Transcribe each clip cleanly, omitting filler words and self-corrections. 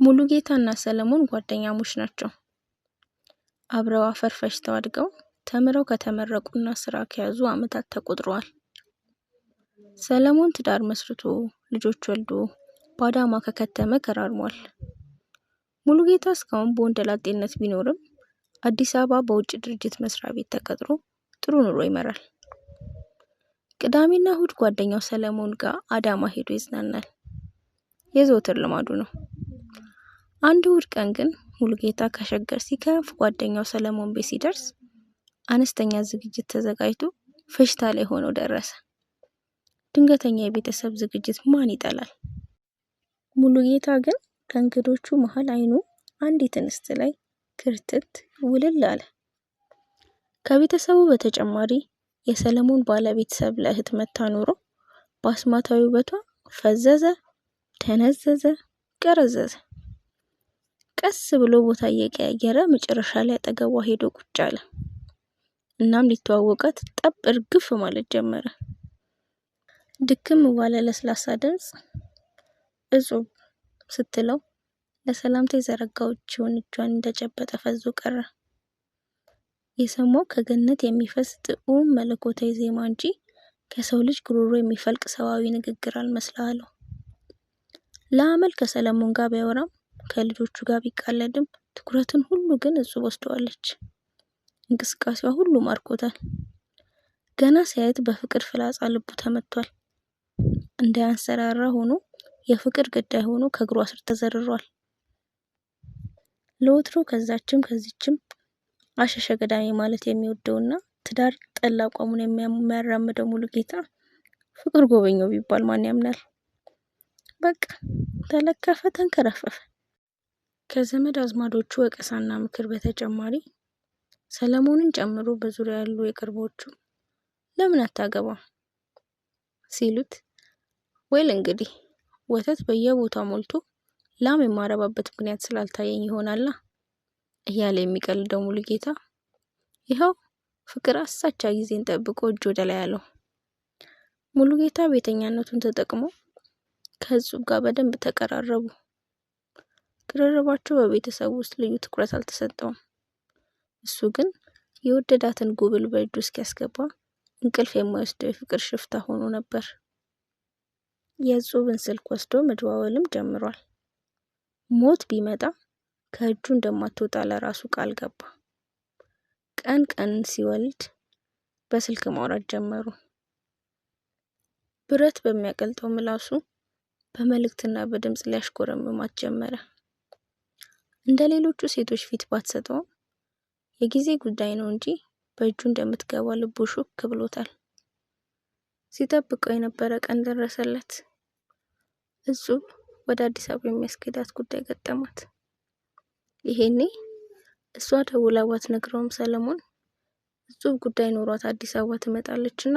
ሙሉጌታና ሰለሞን ጓደኛሞች ናቸው። አብረው አፈር ፈጭተው አድገው ተምረው ከተመረቁና ስራ ከያዙ ዓመታት ተቆጥረዋል። ሰለሞን ትዳር መስርቶ ልጆች ወልዶ በአዳማ ከከተመ ከራርሟል። ሙሉጌታ እስካሁን በወንደላጤነት ቢኖርም አዲስ አበባ በውጭ ድርጅት መስሪያ ቤት ተቀጥሮ ጥሩ ኑሮ ይመራል። ቅዳሜና እሁድ ጓደኛው ሰለሞን ጋር አዳማ ሄዶ ይዝናናል። የዘወትር ልማዱ ነው። አንድ እሁድ ቀን ግን ሙሉጌታ ከሸገር ሲከፍ ጓደኛው ሰለሞን ቤት ሲደርስ አነስተኛ ዝግጅት ተዘጋጅቶ ፌሽታ ላይ ሆኖ ደረሰ። ድንገተኛ የቤተሰብ ዝግጅት ማን ይጠላል? ሙሉጌታ ግን ከእንግዶቹ መሃል አይኑ አንዲት እንስት ላይ ክርትት ውልል አለ። ከቤተሰቡ በተጨማሪ የሰለሞን ባለቤት ሰብለ እህት መታ ኖሮ በአስማታዊ ውበቷ ፈዘዘ፣ ተነዘዘ፣ ቀረዘዘ። ቀስ ብሎ ቦታ እየቀያየረ መጨረሻ ላይ አጠገቧ ሄዶ ቁጭ አለ። እናም ሊተዋወቃት ጠብ እርግፍ ማለት ጀመረ። ድክም ባለ ለስላሳ ድምፅ እጹብ ስትለው ለሰላምታ የዘረጋችውን እጇን እንደጨበጠ ፈዞ ቀረ። የሰማው ከገነት የሚፈስ ጥዑም መለኮታዊ ዜማ እንጂ ከሰው ልጅ ጉሮሮ የሚፈልቅ ሰዋዊ ንግግር አልመስላለው። ለአመል ከሰለሞን ጋር ቢያወራም ከልጆቹ ጋር ቢቃለድም ትኩረትን ሁሉ ግን እጹብ ወስደዋለች። እንቅስቃሴዋ ሁሉ ማርኮታል። ገና ሲያየት በፍቅር ፍላጻ ልቡ ተመቷል። እንዳያንሰራራ ሆኖ የፍቅር ግዳይ ሆኖ ከእግሯ ስር ተዘርሯል። ለወትሮ ከዛችም ከዚችም አሸሸ ገዳሜ ማለት የሚወደውና ትዳር ጠላ አቋሙን የሚያራምደው ሙሉጌታ ፍቅር ጎበኘው ቢባል ማን ያምናል? በቃ ተለከፈ፣ ተንከረፈፈ። ከዘመድ አዝማዶቹ ወቀሳና ምክር በተጨማሪ ሰለሞንን ጨምሮ በዙሪያ ያሉ የቅርቦቹ ለምን አታገባም ሲሉት ወይል እንግዲህ ወተት በየቦታው ሞልቶ ላም የማረባበት ምክንያት ስላልታየኝ ይሆናላ እያለ የሚቀልደው ሙሉጌታ ይኸው ፍቅር አሳቻ ጊዜን ጠብቆ እጅ ወደ ላይ አለው። ሙሉጌታ ቤተኛነቱን ተጠቅሞ ከእጹብ ጋር በደንብ ተቀራረቡ። ቅርርባቸው በቤተሰቡ ውስጥ ልዩ ትኩረት አልተሰጠውም። እሱ ግን የወደዳትን ጉብል በእጁ እስኪያስገባ እንቅልፍ የማይወስደው የፍቅር ሽፍታ ሆኖ ነበር። የእጹብን ስልክ ወስዶ መደዋወልም ጀምሯል። ሞት ቢመጣ ከእጁ እንደማትወጣ ለራሱ ቃል ገባ። ቀን ቀን ሲወልድ በስልክ ማውራት ጀመሩ። ብረት በሚያቀልጠው ምላሱ በመልእክትና በድምጽ ሊያሽኮረምማት ጀመረ። እንደ ሌሎቹ ሴቶች ፊት ባትሰጠውም የጊዜ ጉዳይ ነው እንጂ በእጁ እንደምትገባ ልቡ ሹክ ብሎታል። ሲጠብቀው የነበረ ቀን ደረሰለት። እጹብ ወደ አዲስ አበባ የሚያስኬዳት ጉዳይ ገጠማት። ይሄኔ እሷ ደውላ ባትነግረውም ሰለሞን እጹብ ጉዳይ ኖሯት አዲስ አበባ ትመጣለችና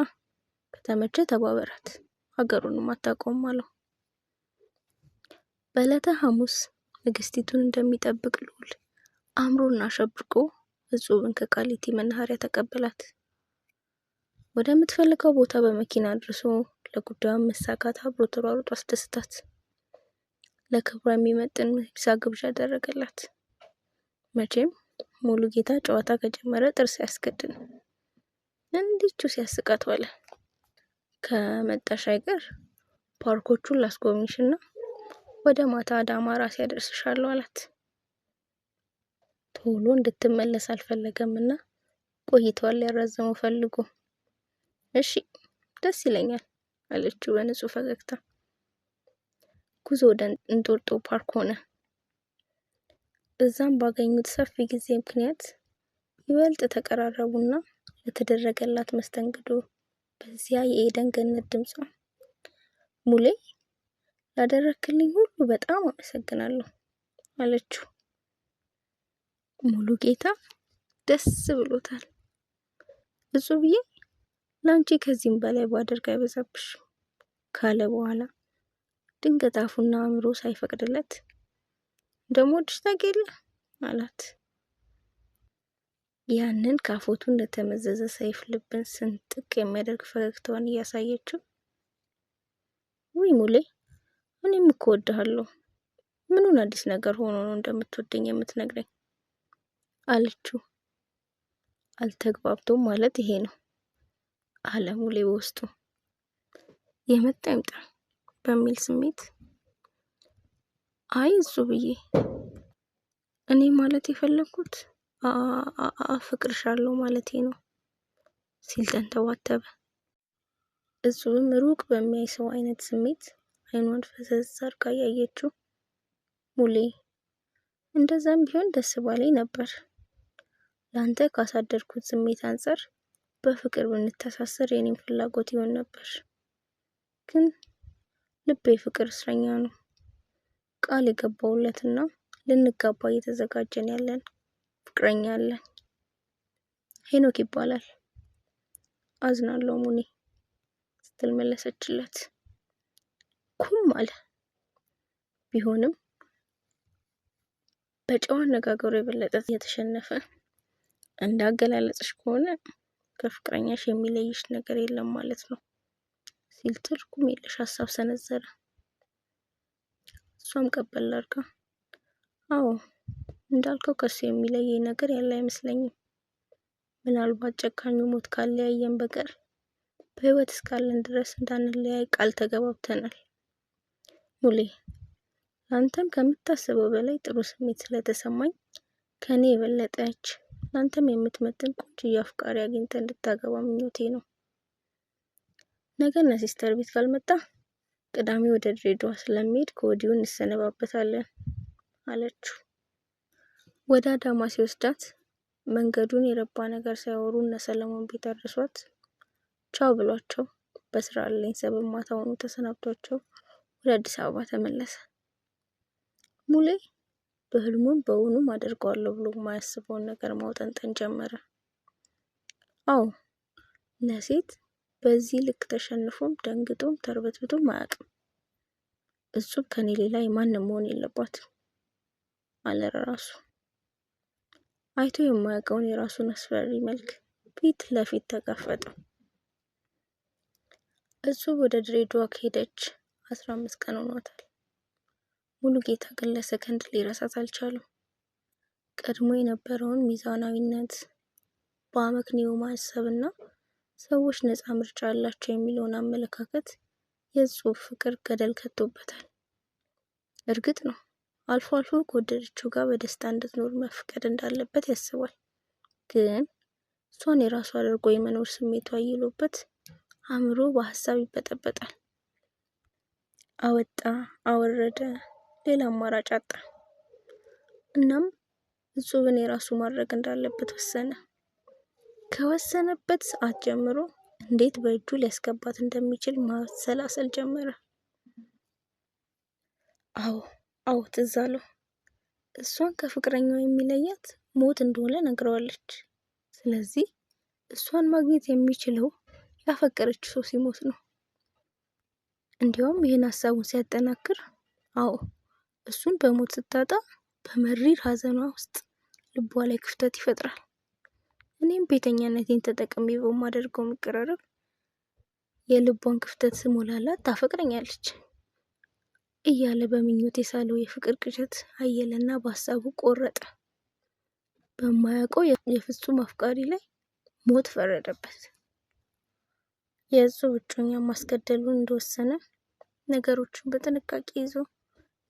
ከተመቸ ተባበራት፣ ሀገሩንም አታውቀውም አለው። በዕለተ ሐሙስ ንግስቲቱን እንደሚጠብቅ ልዑል አምሮና ሸብርቆ እጹብን ከቃሊቲ መናኸሪያ ተቀበላት። ወደምትፈልገው ቦታ በመኪና አድርሶ ለጉዳዩ መሳካት አብሮ ተሯሩጦ አስደስታት። ለክብሯ የሚመጥን ምሳ ግብዣ አደረገላት። መቼም ሙሉጌታ ጨዋታ ከጀመረ ጥርስ ያስገድል። እንዲቹ ሲያስቃት ዋለ። ከመጣሽ አይቀር ፓርኮቹን ላስጎብኝሽና ወደ ማታ አዳማ ራስ ያደርስሻለሁ አላት። ቶሎ እንድትመለስ አልፈለገምና ቆይቷል ያራዘመው ፈልጎ። እሺ ደስ ይለኛል አለችው በንጹህ ፈገግታ። ጉዞ ወደ እንጦጦ ፓርክ ሆነ። እዛም ባገኙት ሰፊ ጊዜ ምክንያት ይበልጥ ተቀራረቡና ለተደረገላት መስተንግዶ በዚያ የኤደን ገነት ድምጿ ሙሌ ላደረክልኝ ሁሉ በጣም አመሰግናለሁ አለችው። ሙሉጌታ ደስ ብሎታል። እጹብዬ ላንቺ ከዚህም በላይ ባደርግ አይበዛብሽ ካለ በኋላ ድንገት አፉና አእምሮ ሳይፈቅድለት እንደምወድሽ ታውቂያለሽ አላት። ያንን ካፎቱ እንደተመዘዘ ሰይፍ ልብን ስንጥቅ የሚያደርግ ፈገግታዋን እያሳየችው ውይ ሙሌ እኔም እኮ እወድሃለሁ ምኑን አዲስ ነገር ሆኖ ነው እንደምትወደኝ የምትነግረኝ? አለችው። አልተግባብቶም ማለት ይሄ ነው አለ ሙሌ በውስጡ። የመጣ ይምጣ በሚል ስሜት አይ እጹብዬ፣ እኔ ማለት የፈለኩት አፍቅርሻለሁ ማለቴ ነው ሲል ተንተባተበ። እጹብም ሩቅ በሚያይ ሰው አይነት ስሜት አይኗን ፈዘዝ አርጋ ያየችው፣ ሙሌ እንደዛም ቢሆን ደስ ባለኝ ነበር። ላንተ ካሳደርኩት ስሜት አንጻር በፍቅር ብንተሳሰር የኔም ፍላጎት ይሆን ነበር። ግን ልቤ ፍቅር እስረኛ ነው። ቃል የገባውለትና ልንጋባ እየተዘጋጀን ያለን ፍቅረኛ አለን። ሄኖክ ይባላል። አዝናለሁ ሙኔ ስትል መለሰችለት። ኩም አለ። ቢሆንም በጨዋ አነጋገሩ የበለጠ የተሸነፈ እንዳገላለጽሽ ከሆነ ከፍቅረኛሽ የሚለይሽ ነገር የለም ማለት ነው ሲል ትርጉም የለሽ ሀሳብ ሰነዘረ። እሷም ቀበል አድርጋ አዎ እንዳልከው ከሱ የሚለየኝ ነገር ያለ አይመስለኝም። ምናልባት ጨካኙ ሞት ካለያየን በቀር በህይወት እስካለን ድረስ እንዳንለያይ ቃል ተገባብተናል። ሙሌ አንተም ከምታስበው በላይ ጥሩ ስሜት ስለተሰማኝ ከኔ የበለጠች ላንተም የምትመጥን ቆንጆ አፍቃሪ አግኝተህ እንድታገባ ምኞቴ ነው። ነገ እነ ሲስተር ቤት ካልመጣ ቅዳሜ ወደ ድሬዳዋ ስለሚሄድ ከወዲሁ እንሰነባበታለን አለችው። ወደ አዳማ ሲወስዳት መንገዱን የረባ ነገር ሳያወሩ እነ ሰለሞን ቤት አድርሷት ቻው ብሏቸው በስራ አለኝ ሰበብ ማታውኑ ተሰናብቷቸው ወደ አዲስ አበባ ተመለሰ። ሙሌ በህልሙም በእውኑም አደርገዋለሁ ብሎ የማያስበውን ነገር ማውጠንጠን ጀመረ። አዎ ለሴት በዚህ ልክ ተሸንፎም ደንግጦም ተርበትብቶም አያውቅም። እጹብ ከኔ ሌላ የማንም መሆን የለባትም አለ ራሱ። አይቶ የማያውቀውን የራሱን አስፈሪ መልክ ፊት ለፊት ተጋፈጠው። እጹብ ወደ ድሬዳዋ ከሄደች 15 ቀን ሆኗታል። ሙሉጌታ ግን ለሰከንድ ሊረሳት አልቻለም። ቀድሞ የነበረውን ሚዛናዊነት፣ በአመክንዮ ማሰብና ሰዎች ነፃ ምርጫ አላቸው የሚለውን አመለካከት የእጹብ ፍቅር ገደል ከቶበታል። እርግጥ ነው አልፎ አልፎ ከወደደችው ጋር በደስታ እንድትኖር መፍቀድ እንዳለበት ያስባል። ግን እሷን የራሱ አድርጎ የመኖር ስሜቱ አይሎበት አእምሮ በሀሳብ ይበጠበጣል። አወጣ አወረደ፣ ሌላ አማራጭ አጣ። እናም እጹብን የራሱ ማድረግ እንዳለበት ወሰነ። ከወሰነበት ሰዓት ጀምሮ እንዴት በእጁ ሊያስገባት እንደሚችል ማሰላሰል ጀመረ። አዎ ትዝ አለው። እሷን ከፍቅረኛው የሚለያት ሞት እንደሆነ ነግረዋለች። ስለዚህ እሷን ማግኘት የሚችለው ያፈቀረችው ሰው ሲሞት ነው። እንዲያውም ይህን ሀሳቡን ሲያጠናክር አዎ እሱን በሞት ስታጣ በመሪር ሀዘኗ ውስጥ ልቧ ላይ ክፍተት ይፈጥራል። እኔም ቤተኛነቴን ተጠቅሜ በማደርገው መቀራረብ የልቧን ክፍተት ስሞላላት ታፈቅረኛለች እያለ በምኞት የሳለው የፍቅር ቅዠት አየለና በሀሳቡ ቆረጠ። በማያውቀው የፍጹም አፍቃሪ ላይ ሞት ፈረደበት። የእጹብ እጮኛ ማስገደሉን እንደወሰነ ነገሮችን በጥንቃቄ ይዞ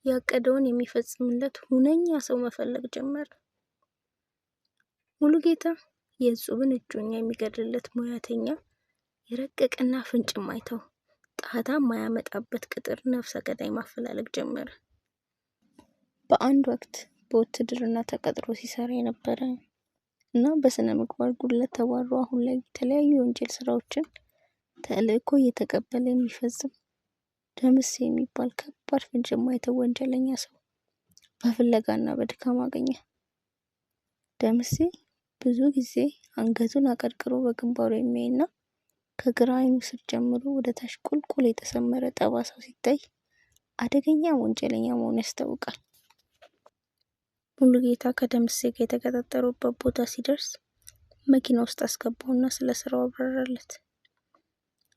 ያቀደውን የሚፈጽምለት ሁነኛ ሰው መፈለግ ጀመረ። ሙሉጌታ የእጹብን እጮኛ የሚገድልለት ሙያተኛ የረቀቀና ፍንጭ ማይተው ጣታ ማያመጣበት ቅጥር ነፍሰ ገዳይ ማፈላለግ ጀመረ። በአንድ ወቅት በውትድርና ተቀጥሮ ሲሰራ የነበረ እና በስነ ምግባር ጉድለት ተባሮ አሁን ላይ የተለያዩ የወንጀል ስራዎችን ተልእኮ እየተቀበለ የሚፈጽም ደምሴ የሚባል ከባድ ፍንጭ የማይተው ወንጀለኛ ሰው በፍለጋና በድካም አገኘ። ደምሴ ብዙ ጊዜ አንገቱን አቀርቅሮ በግንባሩ የሚያይና ከግራ አይኑ ስር ጀምሮ ወደ ታች ቁልቁል የተሰመረ ጠባሳው ሲታይ አደገኛ ወንጀለኛ መሆኑ ያስታውቃል። ሙሉጌታ ከደምሴ ጋር የተቀጣጠሩበት ቦታ ሲደርስ መኪና ውስጥ አስገባውና ስለ ስራው አብራራለት።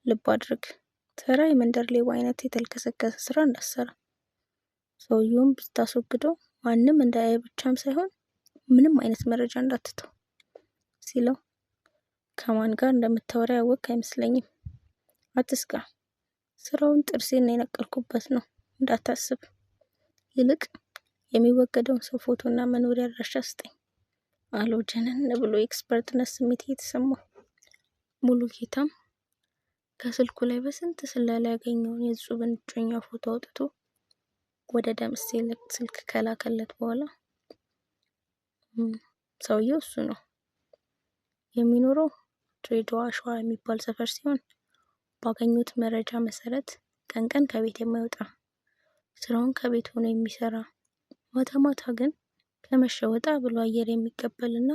ልብ አድርግ፣ ተራ የመንደር ሌባ አይነት የተልከሰከሰ ስራ እንዳሰራ። ሰውየውን ብታስወግደው ማንም እንዳያይ ብቻም ሳይሆን ምንም አይነት መረጃ እንዳትተው ሲለው፣ ከማን ጋር እንደምታወራ ያወቅክ አይመስለኝም። አትስጋ፣ ስራውን ጥርሴን የነቀልኩበት ነው እንዳታስብ። ይልቅ የሚወገደውን ሰው ፎቶና መኖሪያ አድራሻ ስጠኝ አለው ጀነን ብሎ የኤክስፐርትነት ስሜት እየተሰማው። ሙሉጌታም ከስልኩ ላይ በስንት ስለላ ያገኘውን የእጹብን እጮኛ ፎቶ አውጥቶ ወደ ደምሴ ስልክ ከላከለት በኋላ ሰውየው እሱ ነው። የሚኖረው ድሬዳዋ ሸዋ የሚባል ሰፈር ሲሆን ባገኙት መረጃ መሰረት ቀን ቀን ከቤት የማይወጣ፣ ስራውን ከቤት ሆኖ የሚሰራ፣ ማታ ማታ ግን ከመሸ ወጣ ብሎ አየር የሚቀበልና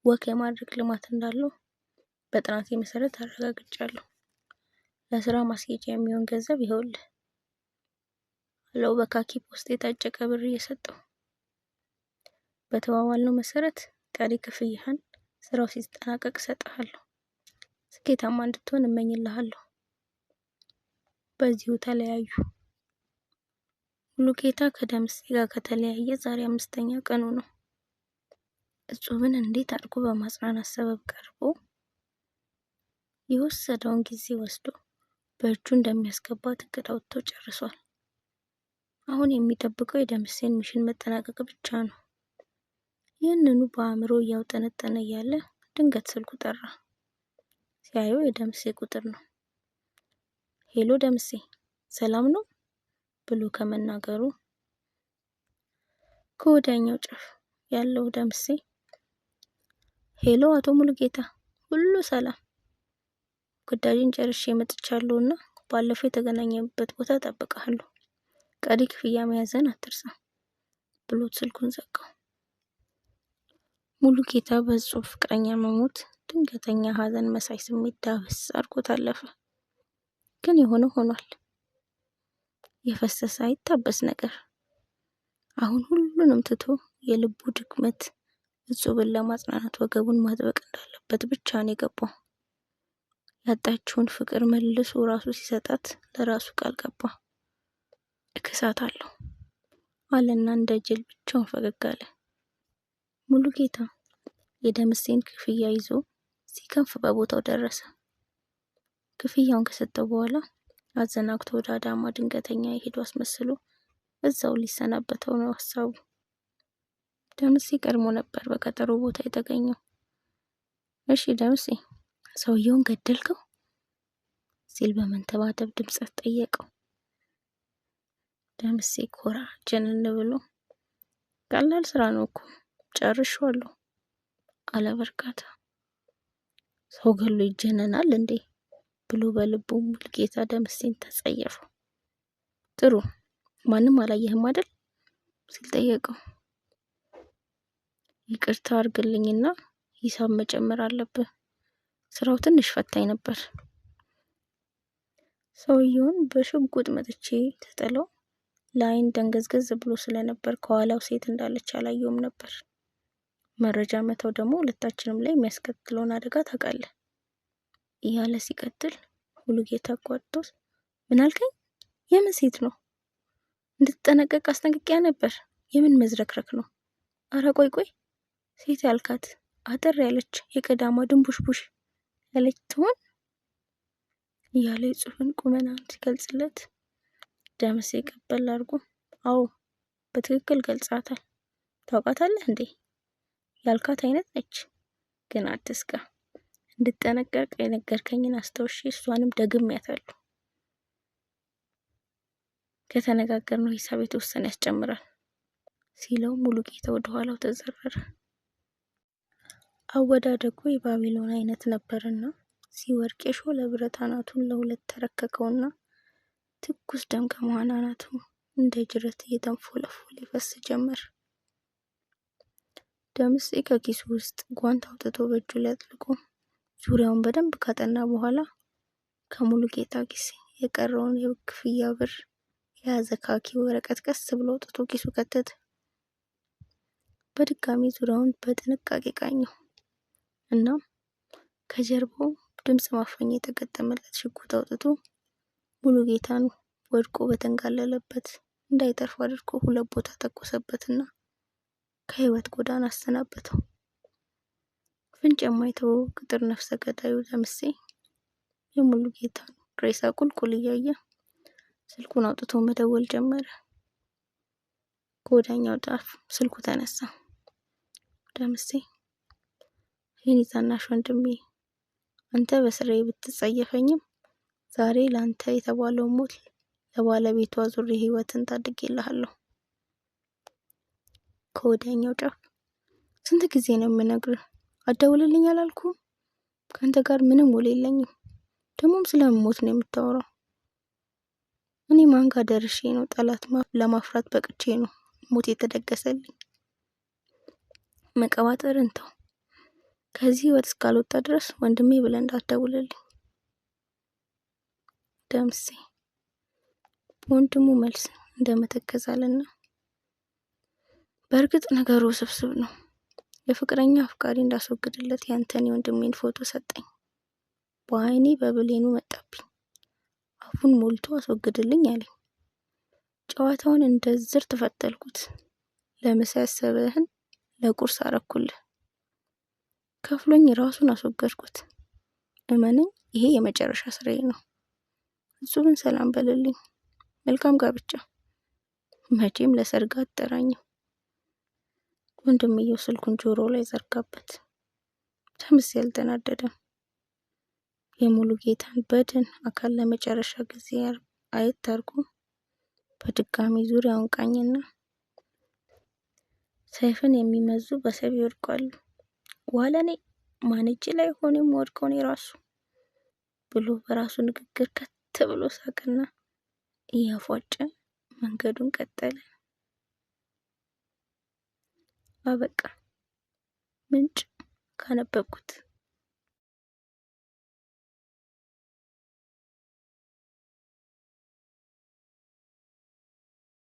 ወክ የማድረግ ልማት እንዳለው በጥናቴ መሰረት አረጋግጫለሁ። ለስራ ማስጌጫ የሚሆን ገንዘብ ይኸውልህ አለው በካኪ ፖስት የታጨቀ ብር እየሰጠው። በተባባልነው መሰረት ቀሪ ክፍያህን ስራው ሲጠናቀቅ እሰጥሃለሁ። ስኬታማ እንድትሆን እመኝልሃለሁ። በዚሁ ተለያዩ። ሙሉጌታ ከደምሴ ጋር ከተለያየ ዛሬ 5ኛ ቀኑ ነው። እጹብን እንዴት አድርጎ በማጽናናት ሰበብ ቀርቦ የወሰደውን ጊዜ ወስዶ በእጁ እንደሚያስገባት እቅድ አውጥቶ ጨርሷል። አሁን የሚጠብቀው የደምሴን ሚሽን መጠናቀቅ ብቻ ነው። ይህንኑ በአእምሮ እያውጠነጠነ እያለ ድንገት ስልኩ ጠራ። ሲያየው የደምሴ ቁጥር ነው። ሄሎ ደምሴ፣ ሰላም ነው ብሎ ከመናገሩ ከወዲያኛው ጫፍ ያለው ደምሴ ሄሎ አቶ ሙሉጌታ፣ ሁሉ ሰላም፣ ግዳጅን ጨርሼ መጥቻለሁና ባለፈው የተገናኘበት ቦታ እጠብቅሃለሁ። ቀሪ ክፍያ መያዝን አትርሳ ብሎት ስልኩን ዘጋው። ሙሉጌታ በእጹብ ፍቅረኛ መሞት ድንገተኛ ሀዘን መሳይ ስሜት ዳበስ አድርጎት አለፈ። ግን የሆነው ሆኗል። የፈሰሰ አይታበስ ነገር። አሁን ሁሉንም ትቶ የልቡ ድክመት እጹብን ለማጽናናት ወገቡን ማጥበቅ እንዳለበት ብቻ ነው የገባው። ያጣችውን ፍቅር መልሶ ራሱ ሲሰጣት ለራሱ ቃል ገባ። እክሳታለሁ አለና እንደ ጅል ብቻውን ፈገግ አለ። ሙሉጌታ የደምሴን ክፍያ ይዞ ሲከንፍ በቦታው ደረሰ። ክፍያውን ከሰጠው በኋላ አዘናግቶ ወደ አዳማ ድንገተኛ የሄዱ አስመስሎ እዛው ሊሰናበተው ነው ሀሳቡ። ደምሴ ቀድሞ ነበር በቀጠሮ ቦታ የተገኘው። እሺ ደምሴ፣ ሰውየውን ገደልከው ሲል በመንተባተብ ድምጸት ጠየቀው። ደምሴ ኮራ ጀነን ብሎ ቀላል ስራ ነው እኮ ጨርሼዋለሁ አለ በርካታ። ሰው ገሎ ይጀነናል እንዴ ብሎ በልቡ ሙሉጌታ ደምሴን ተጸየፈው። ጥሩ፣ ማንም አላየህም አይደል ሲል ጠየቀው። ይቅርታ አድርግልኝና ሂሳብ መጨመር አለብህ፣ ስራው ትንሽ ፈታኝ ነበር። ሰውየውን በሽጉጥ መጥቼ ተጠለው ለአይን ደንገዝገዝ ብሎ ስለነበር ከኋላው ሴት እንዳለች አላየውም ነበር። መረጃ መተው ደግሞ ሁለታችንም ላይ የሚያስከትለውን አደጋ ታውቃለህ እያለ ሲቀጥል ሙሉጌታ አቋርጦት ምን አልከኝ? የምን ሴት ነው? እንድትጠነቀቅ አስጠንቅቂያ ነበር። የምን መዝረክረክ ነው? አረ ቆይ ሴት ያልካት አጠር ያለች የቀዳማ ድንቡሽቡሽ ያለች ትሆን እያለ የጽሁፍን ቁመናን ሲገልጽለት ደምሴ ቀበል አድርጎ አዎ በትክክል ገልጻታል። ታውቃታለህ እንዴ? ያልካት አይነት ነች። ግን አትስጋ፣ እንድጠነቀቅ የነገርከኝን አስታውሼ እሷንም ደግሜያታለሁ። ከተነጋገርነው ሂሳብ የተወሰነ ያስጨምራል ሲለው ሙሉጌታ ወደ ኋላው ተዘረረ። አወዳደቁ የባቢሎን አይነት ነበርና ሲወርቅ የሾለ ብረት አናቱን ለሁለት ተረከከውና ትኩስ ደም ከመሃል አናቱ እንደ ጅረት እየተንፎለፎለ ይፈስ ጀመር። ደምሴ ከኪሱ ውስጥ ጓንት አውጥቶ በእጁ ላይ አጥልቆ ዙሪያውን በደንብ ካጠና በኋላ ከሙሉጌታ ኪስ የቀረውን የክፍያ ብር የያዘ ካኪ ወረቀት ቀስ ብሎ አውጥቶ ኪሱ ከተተ። በድጋሚ ዙሪያውን በጥንቃቄ ቃኘው። እናም ከጀርባው ድምጽ ማፈኛ የተገጠመለት ሽጉጥ አውጥቶ ሙሉጌታን ወድቆ በተንጋለለበት እንዳይተርፍ አድርጎ 2 ቦታ ተኮሰበትና ከህይወት ጎዳና አሰናበተው። ፍንጭ የማይተወው ቅጥር ነፍሰ ገዳዩ ደምሴ የሙሉጌታን ሬሳ ቁልቁል እያየ ስልኩን አውጥቶ መደወል ጀመረ። ከወዲያኛው ጫፍ ስልኩ ተነሳ። ደምሴ፣ የኔ ታናሽ ወንድሜ፣ አንተ በስራዬ ብትጸየፈኝም ዛሬ ላንተ የተባለው ሞት ለባለቤቷ ዙሬ ህይወትን ታድጌልሃለሁ። ከወዲያኛው ጫፍ፣ ስንት ጊዜ ነው የምነግርህ? አትደውልልኝ አላልኩም? ከአንተ ጋር ምንም ውል የለኝም። ደግሞም ስለምሞት ነው የምታወራው። እኔ ማን ጋር ደርሼ ነው ጠላት ለማፍራት በቅቼ ነው ሞት የተደገሰልኝ? መቀባጠርን ተው። ከዚህ ህይወት እስካልወጣ ድረስ ወንድሜ ብለህ እንዳትደውልልኝ። ደምሴ በወንድሙ መልስ እንደመተከዛልና በእርግጥ ነገሩ ስብስብ ነው። የፍቅረኛ አፍቃሪ እንዳስወግድለት ያንተን የወንድሜን ፎቶ ሰጠኝ። በአይኔ በብሌኑ መጣብኝ። አፉን ሞልቶ አስወግድልኝ አለኝ። ጨዋታውን እንደ ዝር ተፈተልኩት። ለምሳ ያሰበህን ለቁርስ አረኩልህ። ከፍሎኝ ራሱን አስወገድኩት። እመነኝ፣ ይሄ የመጨረሻ ስራዬ ነው። እሱን ሰላም በልልኝ። መልካም ጋብቻ። መቼም ለሰርግ አትጠራኝም። ወንድምየው ስልኩን ጆሮ ላይ ዘርጋበት። ደምሴ አልተናደደም። የሙሉጌታን በድን አካል ለመጨረሻ ጊዜ አየት አድርጎ በድጋሚ ዙሪያውን ቃኝና ሰይፍን የሚመዙ በሰይፍ ይወድቃሉ፣ ዋለኔ ማን እጅ ላይ ሆኖ የሚወድቀው ነው ራሱ ብሎ በራሱ ንግግር ከት ብሎ ሳቅና እያፏጨ መንገዱን ቀጠለ። አበቃ። ምንጭ ካነበብኩት